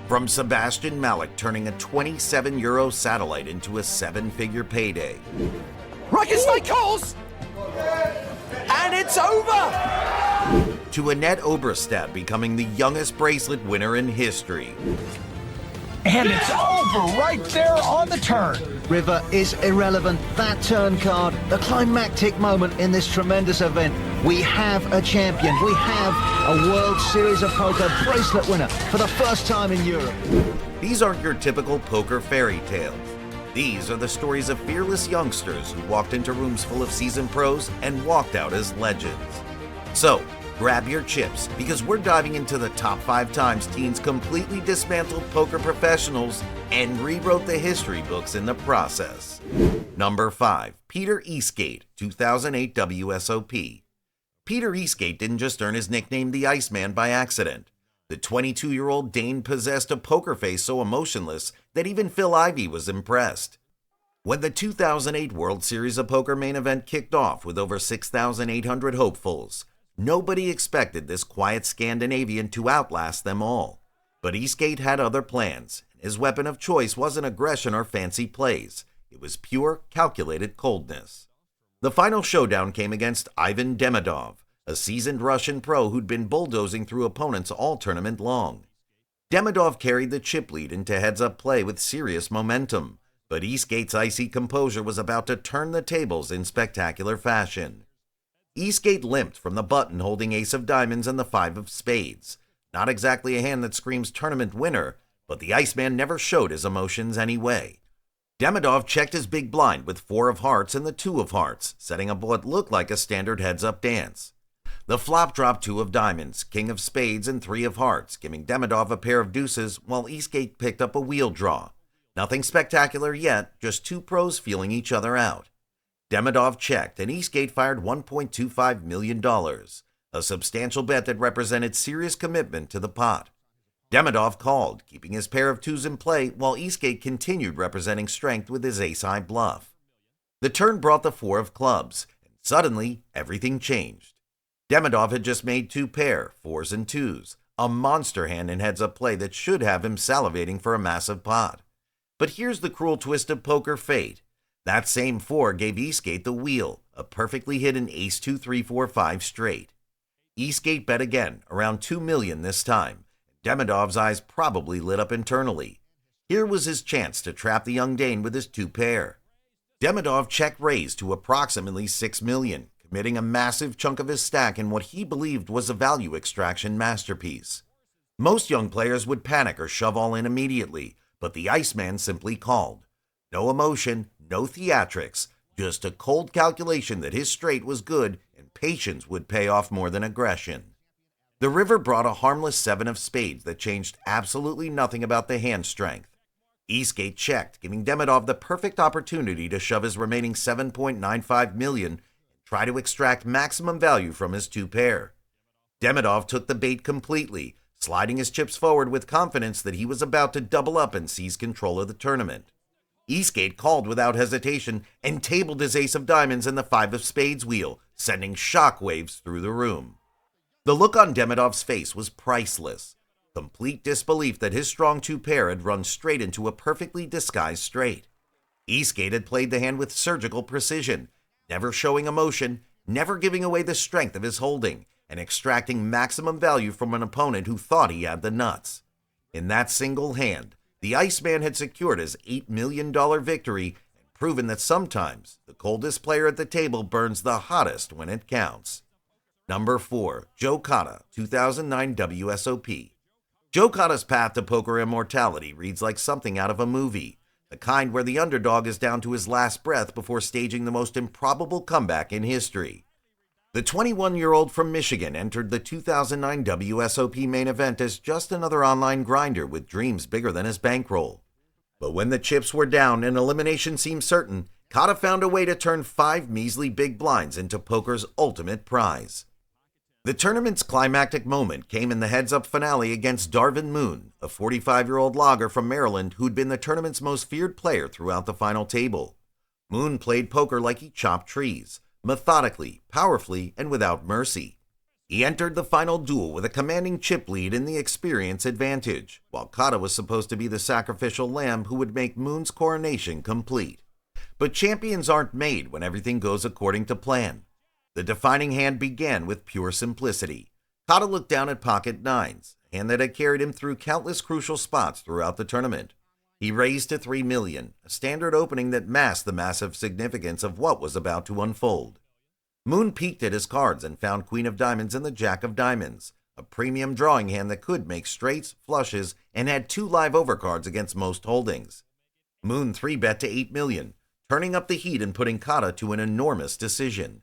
From Sebastian Malec turning a €27 satellite into a seven-figure payday. Rikers stay course! And it's over! To Annette Obrestad becoming the youngest bracelet winner in history. And it's over right there on the turn. River is irrelevant. That turn card, the climactic moment in this tremendous event. We have a champion. We have a World Series of Poker bracelet winner for the first time in Europe. These aren't your typical poker fairy tales. These are the stories of fearless youngsters who walked into rooms full of seasoned pros and walked out as legends. So, grab your chips, because we're diving into the top 5 times teens completely dismantled poker professionals and rewrote the history books in the process. Number 5. Peter Eastgate, 2008 WSOP. Peter Eastgate didn't just earn his nickname the Iceman by accident. The 22-year-old Dane possessed a poker face so emotionless that even Phil Ivey was impressed. When the 2008 World Series of Poker main event kicked off with over 6,800 hopefuls, nobody expected this quiet Scandinavian to outlast them all. But Eastgate had other plans. His weapon of choice wasn't aggression or fancy plays. It was pure, calculated coldness. The final showdown came against Ivan Demidov, a seasoned Russian pro who'd been bulldozing through opponents all tournament long. Demidov carried the chip lead into heads-up play with serious momentum, but Eastgate's icy composure was about to turn the tables in spectacular fashion. Eastgate limped from the button holding ace of diamonds and the 5 of spades. Not exactly a hand that screams tournament winner, but the Iceman never showed his emotions anyway. Demidov checked his big blind with 4 of hearts and the 2 of hearts, setting up what looked like a standard heads-up dance. The flop dropped 2 of diamonds, king of spades, and 3 of hearts, giving Demidov a pair of deuces while Eastgate picked up a wheel draw. Nothing spectacular yet, just 2 pros feeling each other out. Demidov checked, and Eastgate fired $1.25 million, a substantial bet that represented serious commitment to the pot. Demidov called, keeping his pair of 2s in play, while Eastgate continued representing strength with his ace-high bluff. The turn brought the 4 of clubs, and suddenly everything changed. Demidov had just made 2 pair, 4s and 2s, a monster hand in heads-up play that should have him salivating for a massive pot. But here's the cruel twist of poker fate. That same 4 gave Eastgate the wheel, a perfectly hidden ace-2-3-4-5 straight. Eastgate bet again, around $2 million this time. Demidov's eyes probably lit up internally. Here was his chance to trap the young Dane with his 2 pair. Demidov check-raised to approximately $6 million, committing a massive chunk of his stack in what he believed was a value extraction masterpiece. Most young players would panic or shove all in immediately, but the Iceman simply called. No emotion, no theatrics, just a cold calculation that his straight was good and patience would pay off more than aggression. The river brought a harmless 7 of spades that changed absolutely nothing about the hand strength. Eastgate checked, giving Demidov the perfect opportunity to shove his remaining $7.95 million and try to extract maximum value from his 2 pair. Demidov took the bait completely, sliding his chips forward with confidence that he was about to double up and seize control of the tournament. Eastgate called without hesitation and tabled his ace of diamonds and the 5 of spades wheel, sending shockwaves through the room. The look on Demidov's face was priceless. Complete disbelief that his strong 2 pair had run straight into a perfectly disguised straight. Eastgate had played the hand with surgical precision, never showing emotion, never giving away the strength of his holding, and extracting maximum value from an opponent who thought he had the nuts. In that single hand, the Iceman had secured his $8 million victory and proven that sometimes the coldest player at the table burns the hottest when it counts. Number 4. Joe Cada, 2009 WSOP. Joe Cada's path to poker immortality reads like something out of a movie, the kind where the underdog is down to his last breath before staging the most improbable comeback in history. The 21-year-old from Michigan entered the 2009 WSOP main event as just another online grinder with dreams bigger than his bankroll. But when the chips were down and elimination seemed certain, Cada found a way to turn 5 measly big blinds into poker's ultimate prize. The tournament's climactic moment came in the heads-up finale against Darvin Moon, a 45-year-old logger from Maryland who'd been the tournament's most feared player throughout the final table. Moon played poker like he chopped trees, methodically, powerfully, and without mercy. He entered the final duel with a commanding chip lead and the experience advantage, while Cada was supposed to be the sacrificial lamb who would make Moon's coronation complete. But champions aren't made when everything goes according to plan. The defining hand began with pure simplicity. Cada looked down at pocket nines, a hand that had carried him through countless crucial spots throughout the tournament. He raised to 3 million, a standard opening that masked the massive significance of what was about to unfold. Moon peeked at his cards and found Queen of Diamonds and the Jack of Diamonds, a premium drawing hand that could make straights, flushes, and had 2 live overcards against most holdings. Moon 3-bet to 8 million, turning up the heat and putting Cada to an enormous decision.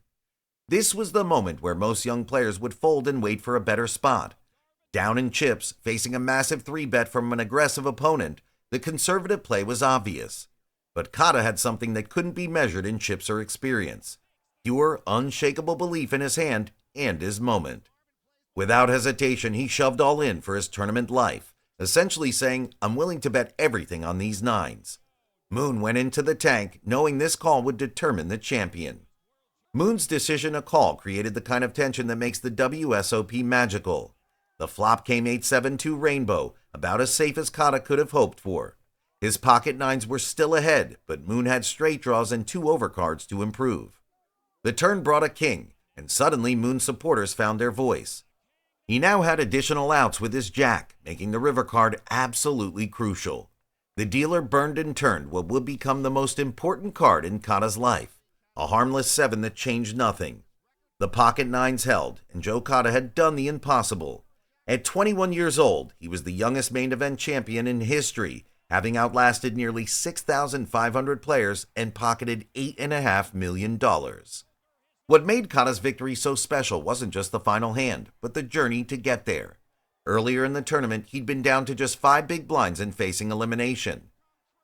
This was the moment where most young players would fold and wait for a better spot. Down in chips, facing a massive 3-bet from an aggressive opponent, the conservative play was obvious. But Cada had something that couldn't be measured in chips or experience. Pure, unshakable belief in his hand and his moment. Without hesitation, he shoved all in for his tournament life, essentially saying, "I'm willing to bet everything on these nines." Moon went into the tank, knowing this call would determine the champion. Moon's decision to call created the kind of tension that makes the WSOP magical. The flop came 8-7-2 rainbow, about as safe as Cada could have hoped for. His pocket nines were still ahead, but Moon had straight draws and 2 overcards to improve. The turn brought a king, and suddenly Moon's supporters found their voice. He now had additional outs with his jack, making the river card absolutely crucial. The dealer burned and turned what would become the most important card in Cada's life, a harmless 7 that changed nothing. The pocket nines held, and Joe Cada had done the impossible. At 21 years old, he was the youngest main event champion in history, having outlasted nearly 6,500 players and pocketed $8.5 million. What made Cada's victory so special wasn't just the final hand, but the journey to get there. Earlier in the tournament, he'd been down to just 5 big blinds and facing elimination.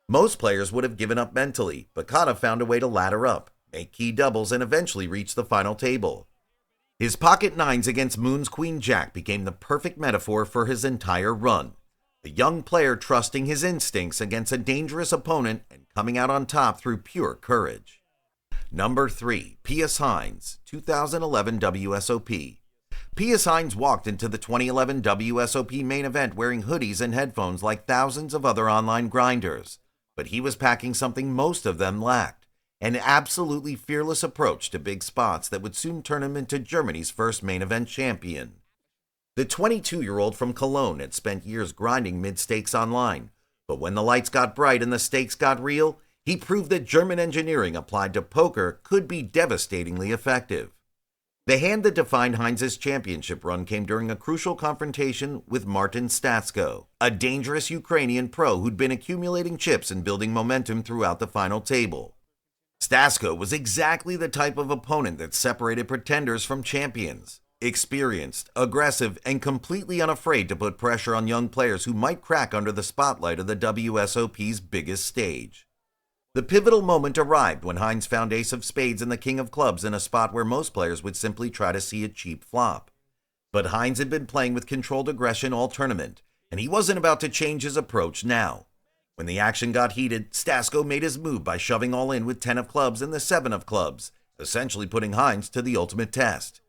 Most players would have given up mentally, but Cada found a way to ladder up, make key doubles, and eventually reach the final table. His pocket nines against Moon's Queen Jack became the perfect metaphor for his entire run. A young player trusting his instincts against a dangerous opponent and coming out on top through pure courage. Number 3. Pius Heinz, 2011 WSOP. Pius Heinz walked into the 2011 WSOP main event wearing hoodies and headphones like thousands of other online grinders, but he was packing something most of them lacked, an absolutely fearless approach to big spots that would soon turn him into Germany's first main event champion. The 22-year-old from Cologne had spent years grinding mid-stakes online, but when the lights got bright and the stakes got real, he proved that German engineering applied to poker could be devastatingly effective. The hand that defined Heinz's championship run came during a crucial confrontation with Martin Stasko, a dangerous Ukrainian pro who'd been accumulating chips and building momentum throughout the final table. Stasko was exactly the type of opponent that separated pretenders from champions. Experienced, aggressive, and completely unafraid to put pressure on young players who might crack under the spotlight of the WSOP's biggest stage. The pivotal moment arrived when Heinz found Ace of Spades and the King of Clubs in a spot where most players would simply try to see a cheap flop. But Heinz had been playing with controlled aggression all tournament, and he wasn't about to change his approach now. When the action got heated, Stasko made his move by shoving all in with 10 of clubs and the 7 of clubs, essentially putting Heinz to the ultimate test.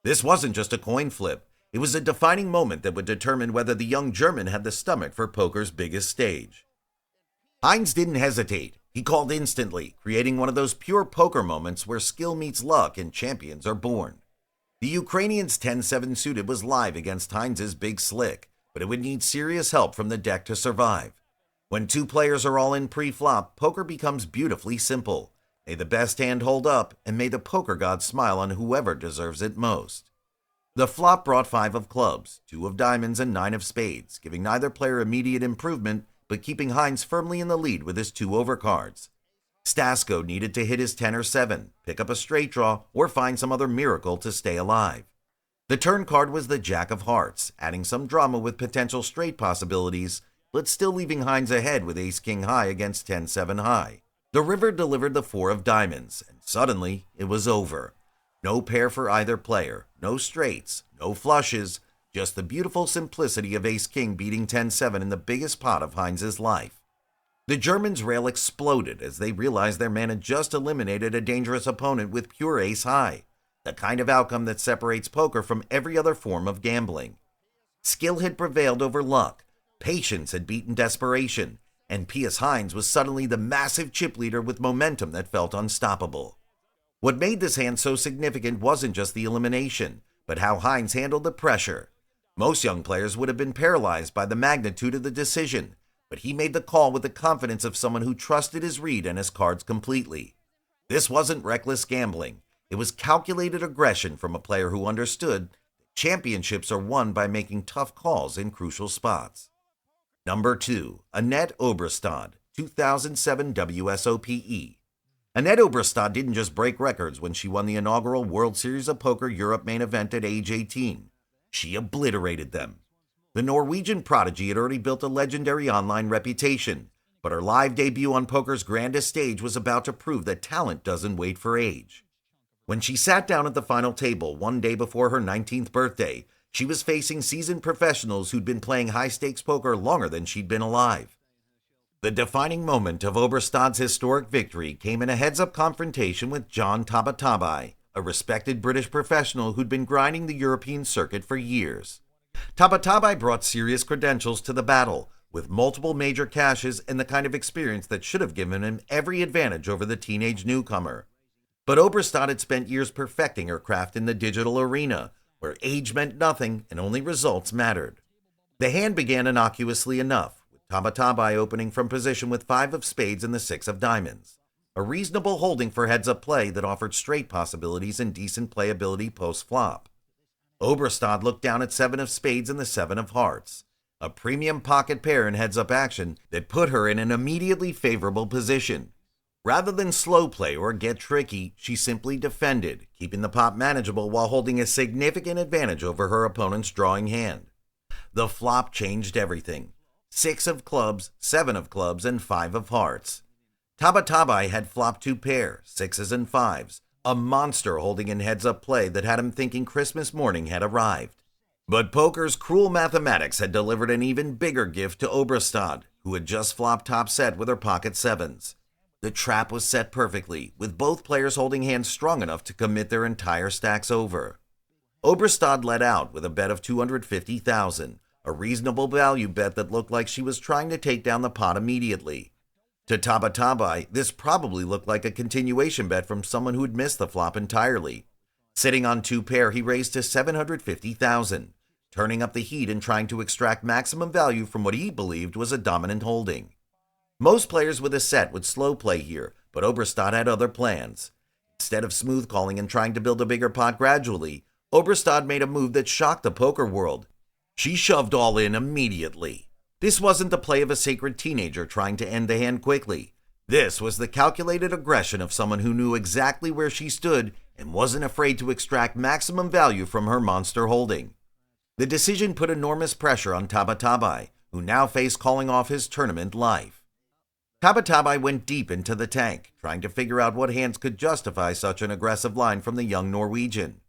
This wasn't just a coin flip, it was a defining moment that would determine whether the young German had the stomach for poker's biggest stage. Heinz didn't hesitate. He called instantly, creating one of those pure poker moments where skill meets luck and champions are born. The Ukrainian's 10-7 suited was live against Heinz's big slick, but it would need serious help from the deck to survive. When 2 players are all in pre-flop, poker becomes beautifully simple. May the best hand hold up, and may the poker god smile on whoever deserves it most. The flop brought 5 of clubs, 2 of diamonds, and 9 of spades, giving neither player immediate improvement, but keeping Heinz firmly in the lead with his 2 overcards. Stasko needed to hit his 10 or 7, pick up a straight draw, or find some other miracle to stay alive. The turn card was the Jack of Hearts, adding some drama with potential straight possibilities, but still leaving Heinz ahead with Ace-King high against 10-7 high. The river delivered the 4 of diamonds, and suddenly it was over. No pair for either player, no straights, no flushes, just the beautiful simplicity of Ace-King beating 10-7 in the biggest pot of Heinz's life. The Germans' rail exploded as they realized their man had just eliminated a dangerous opponent with pure ace-high. the kind of outcome that separates poker from every other form of gambling. Skill had prevailed over luck, patience had beaten desperation, and Pius Heinz was suddenly the massive chip leader with momentum that felt unstoppable. What made this hand so significant wasn't just the elimination, but how Heinz handled the pressure. Most young players would have been paralyzed by the magnitude of the decision, but he made the call with the confidence of someone who trusted his read and his cards completely. This wasn't reckless gambling. It was calculated aggression from a player who understood that championships are won by making tough calls in crucial spots. Number 2. Annette Obrestad, 2007 WSOPE. Annette Obrestad didn't just break records when she won the inaugural World Series of Poker Europe main event at age 18. She obliterated them. The Norwegian prodigy had already built a legendary online reputation, but her live debut on poker's grandest stage was about to prove that talent doesn't wait for age. When she sat down at the final table one day before her 19th birthday, she was facing seasoned professionals who'd been playing high-stakes poker longer than she'd been alive. The defining moment of Obrestad's historic victory came in a heads-up confrontation with John Tabatabai, a respected British professional who'd been grinding the European circuit for years. Tabatabai brought serious credentials to the battle, with multiple major cashes and the kind of experience that should have given him every advantage over the teenage newcomer. But Obrestad had spent years perfecting her craft in the digital arena, where age meant nothing and only results mattered. The hand began innocuously enough, with Tabatabai opening from position with 5 of spades and the 6 of diamonds, a reasonable holding for heads-up play that offered straight possibilities and decent playability post-flop. Obrestad looked down at 7 of spades and the 7 of hearts, a premium pocket pair in heads-up action that put her in an immediately favorable position. Rather than slow play or get tricky, she simply defended, keeping the pot manageable while holding a significant advantage over her opponent's drawing hand. The flop changed everything. 6 of clubs, 7 of clubs, and 5 of hearts. Tabatabai had flopped 2 pair, 6s and 5s, a monster holding in heads-up play that had him thinking Christmas morning had arrived. But poker's cruel mathematics had delivered an even bigger gift to Obrestad, who had just flopped top set with her pocket 7s. The trap was set perfectly, with both players holding hands strong enough to commit their entire stacks over. Obrestad led out with a bet of $250,000, a reasonable value bet that looked like she was trying to take down the pot immediately. To Tabatabai, this probably looked like a continuation bet from someone who'd missed the flop entirely. Sitting on 2 pair, he raised to $750,000, turning up the heat and trying to extract maximum value from what he believed was a dominant holding. Most players with a set would slow play here, but Obrestad had other plans. Instead of smooth calling and trying to build a bigger pot gradually, Obrestad made a move that shocked the poker world. She shoved all in immediately. This wasn't the play of a sacred teenager trying to end the hand quickly. This was the calculated aggression of someone who knew exactly where she stood and wasn't afraid to extract maximum value from her monster holding. The decision put enormous pressure on Tabatabai, who now faced calling off his tournament life. Tabatabai went deep into the tank, trying to figure out what hands could justify such an aggressive line from the young Norwegian.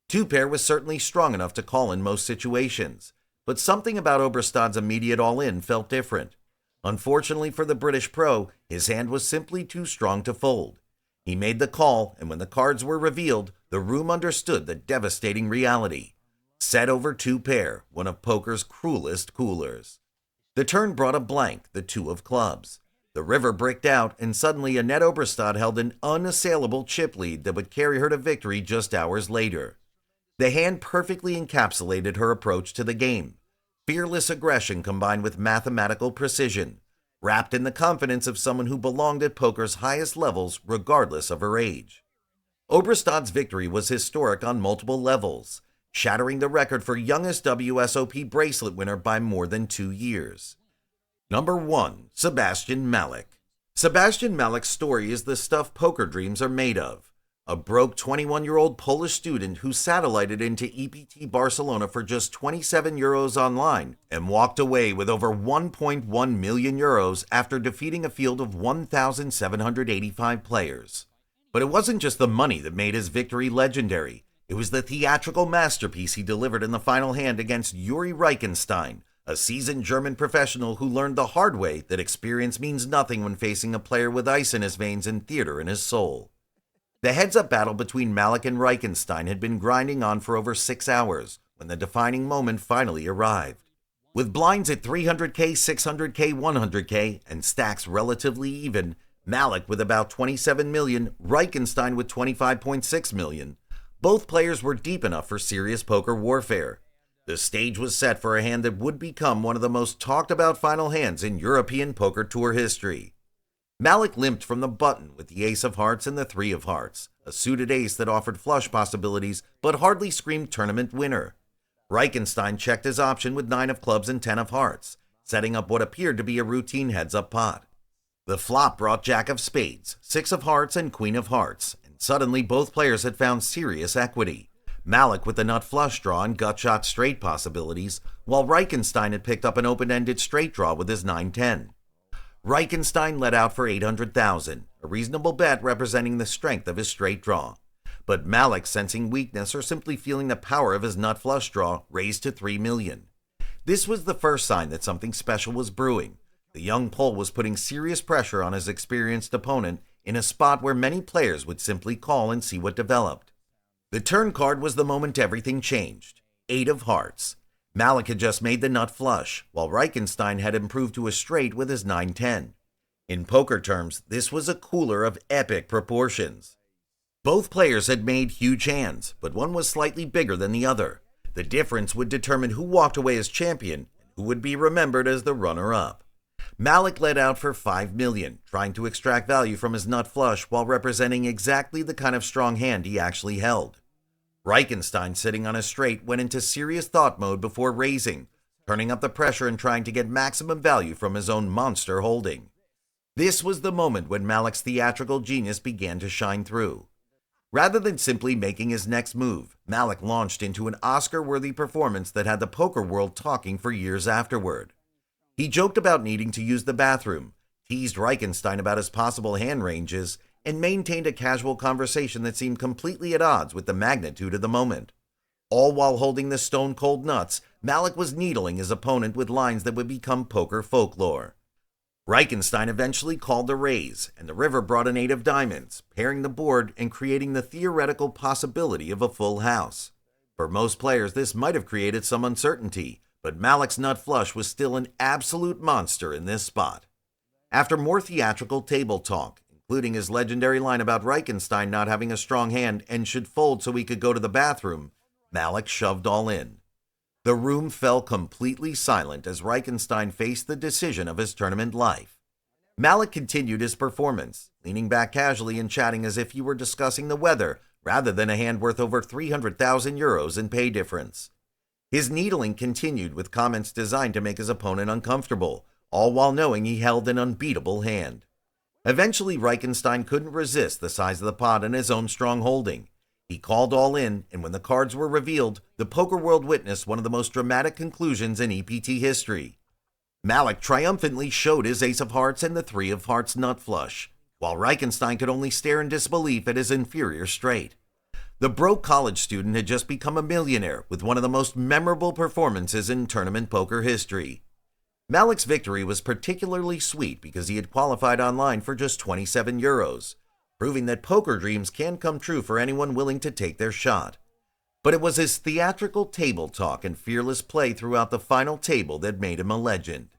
2 pair was certainly strong enough to call in most situations, but something about Obrestad's immediate all-in felt different. Unfortunately for the British pro, his hand was simply too strong to fold. He made the call, and when the cards were revealed, the room understood the devastating reality. Set over 2 pair, one of poker's cruelest coolers. The turn brought a blank, the 2 of clubs. The river bricked out, and suddenly Annette Obrestad held an unassailable chip lead that would carry her to victory just hours later. The hand perfectly encapsulated her approach to the game. Fearless aggression combined with mathematical precision, wrapped in the confidence of someone who belonged at poker's highest levels regardless of her age. Obrestad's victory was historic on multiple levels, shattering the record for youngest WSOP bracelet winner by more than 2 years. Number 1. Sebastian Malec. Sebastian Malec's story is the stuff poker dreams are made of. A broke 21-year-old Polish student who satellited into EPT Barcelona for just 27 euros online and walked away with over 1.1 million euros after defeating a field of 1,785 players. But it wasn't just the money that made his victory legendary. It was the theatrical masterpiece he delivered in the final hand against Yuri Reichenstein, a seasoned German professional who learned the hard way that experience means nothing when facing a player with ice in his veins and theater in his soul. The heads-up battle between Malec and Reichenstein had been grinding on for over 6 hours when the defining moment finally arrived. With blinds at 300k, 600k, 100k, and stacks relatively even, Malec with about 27 million, Reichenstein with 25.6 million. Both players were deep enough for serious poker warfare. The stage was set for a hand that would become one of the most talked about final hands in European Poker Tour history. Malec limped from the button with the ace of hearts and the three of hearts, a suited ace that offered flush possibilities but hardly screamed tournament winner. Reichenstein checked his option with 9 of clubs and 10 of hearts, setting up what appeared to be a routine heads-up pot. The flop brought Jack of spades, 6 of hearts, and Queen of hearts, and suddenly both players had found serious equity. Malec with the nut flush draw and gut-shot straight possibilities, while Reichenstein had picked up an open-ended straight draw with his 9-10. Reichenstein let out for 800,000, a reasonable bet representing the strength of his straight draw. But Malec, sensing weakness or simply feeling the power of his nut flush draw, raised to 3 million. This was the first sign that something special was brewing. The young Pole was putting serious pressure on his experienced opponent in a spot where many players would simply call and see what developed. The turn card was the moment everything changed. 8 of hearts. Malec had just made the nut flush, while Reichenstein had improved to a straight with his 9-10. In poker terms, this was a cooler of epic proportions. Both players had made huge hands, but one was slightly bigger than the other. The difference would determine who walked away as champion and who would be remembered as the runner-up. Malec led out for 5 million, trying to extract value from his nut flush while representing exactly the kind of strong hand he actually held. Reichenstein, sitting on a straight, went into serious thought mode before raising, turning up the pressure and trying to get maximum value from his own monster holding. This was the moment when Malec's theatrical genius began to shine through. Rather than simply making his next move, Malec launched into an Oscar-worthy performance that had the poker world talking for years afterward. He joked about needing to use the bathroom, teased Reichenstein about his possible hand ranges, and maintained a casual conversation that seemed completely at odds with the magnitude of the moment. All while holding the stone-cold nuts, Malec was needling his opponent with lines that would become poker folklore. Reichenstein eventually called the raise, and the river brought an 8 of diamonds, pairing the board and creating the theoretical possibility of a full house. For most players, this might have created some uncertainty, but Malec's nut flush was still an absolute monster in this spot. After more theatrical table talk, including his legendary line about Reichenstein not having a strong hand and should fold so he could go to the bathroom, Malec shoved all in. The room fell completely silent as Reichenstein faced the decision of his tournament life. Malec continued his performance, leaning back casually and chatting as if he were discussing the weather rather than a hand worth over 300,000 euros in pay difference. His needling continued with comments designed to make his opponent uncomfortable, all while knowing he held an unbeatable hand. Eventually, Reichenstein couldn't resist the size of the pot and his own strong holding. He called all in, and when the cards were revealed, the poker world witnessed one of the most dramatic conclusions in EPT history. Malec triumphantly showed his ace of hearts and the 3 of hearts nut flush, while Reichenstein could only stare in disbelief at his inferior straight. The broke college student had just become a millionaire with one of the most memorable performances in tournament poker history. Malec's victory was particularly sweet because he had qualified online for just 27 euros, proving that poker dreams can come true for anyone willing to take their shot. But it was his theatrical table talk and fearless play throughout the final table that made him a legend.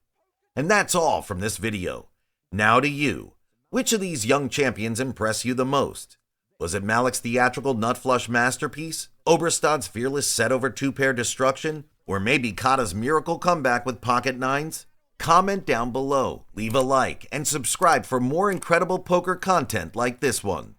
And that's all from this video. Now to you. Which of these young champions impressed you the most? Was it Malec's theatrical nut flush masterpiece, Obrestad's fearless set over 2-pair destruction, or maybe Cada's miracle comeback with pocket nines? Comment down below, leave a like, and subscribe for more incredible poker content like this one.